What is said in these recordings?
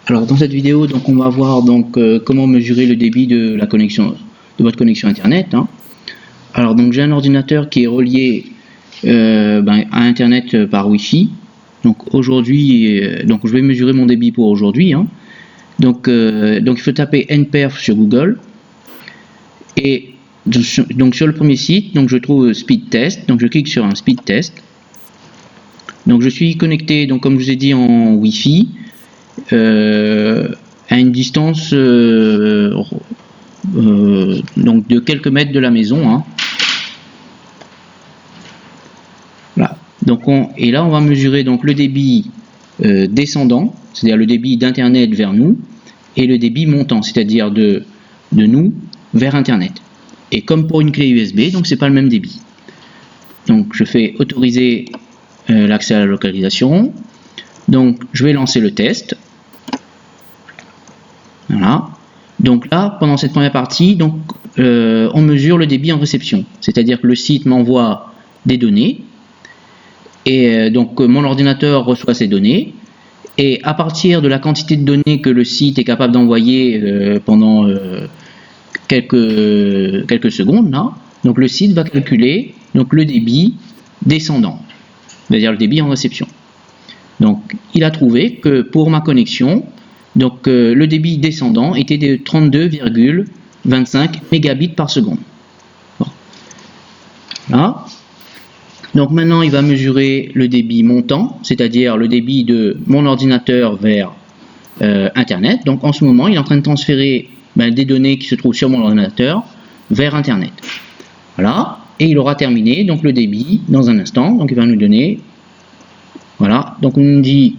Alors dans cette vidéo, donc on va voir donc comment mesurer le débit de la connexion de votre connexion internet. Alors donc j'ai un ordinateur qui est relié à internet par Wi-Fi. Donc aujourd'hui, donc je vais mesurer mon débit pour aujourd'hui. Donc il faut taper nperf sur Google et donc sur le premier site, donc je trouve speed test. Donc je clique sur un speed test. Donc je suis connecté, donc comme je vous ai dit, en Wi-Fi à une distance donc de quelques mètres de la maison. Voilà. Donc et là on va mesurer donc le débit descendant, c'est-à-dire le débit d'internet vers nous, et le débit montant, c'est-à-dire de nous vers internet. Et comme pour une clé USB, donc c'est pas le même débit. Donc je fais autoriser l'accès à la localisation. Donc je vais lancer le test. Voilà. Donc là, pendant cette première partie, donc on mesure le débit en réception, c'est-à-dire que le site m'envoie des données et donc mon ordinateur reçoit ces données, et à partir de la quantité de données que le site est capable d'envoyer pendant quelques secondes là, donc le site va calculer donc le débit descendant, c'est-à-dire le débit en réception. Donc il a trouvé que pour ma connexion, le débit descendant était de 32,25 mégabits par seconde. Bon. Là. Donc maintenant il va mesurer le débit montant, c'est-à-dire le débit de mon ordinateur vers internet. Donc en ce moment il est en train de transférer des données qui se trouvent sur mon ordinateur vers internet. Voilà. Et il aura terminé donc le débit dans un instant. Donc il va nous donner, voilà, donc on nous dit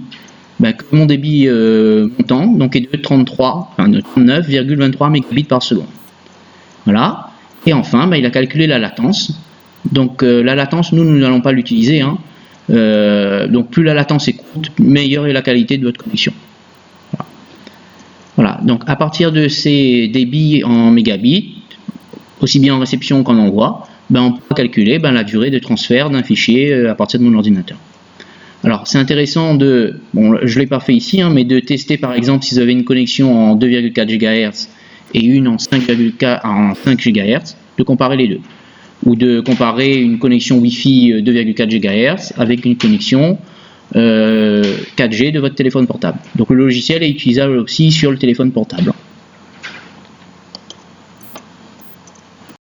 que mon débit montant donc est de 39,23 mégabits par seconde. Voilà. Et enfin, il a calculé la latence. Donc la latence, nous n'allons pas l'utiliser. Donc plus la latence est courte, meilleure est la qualité de votre connexion. Voilà. Donc à partir de ces débits en mégabits, aussi bien en réception qu'en envoi, on peut calculer la durée de transfert d'un fichier à partir de mon ordinateur. Alors c'est intéressant de, bon je ne l'ai pas fait ici, mais de tester par exemple si vous avez une connexion en 2,4 GHz et une en 5 GHz, de comparer les deux. Ou de comparer une connexion Wi-Fi 2,4 GHz avec une connexion 4G de votre téléphone portable. Donc le logiciel est utilisable aussi sur le téléphone portable.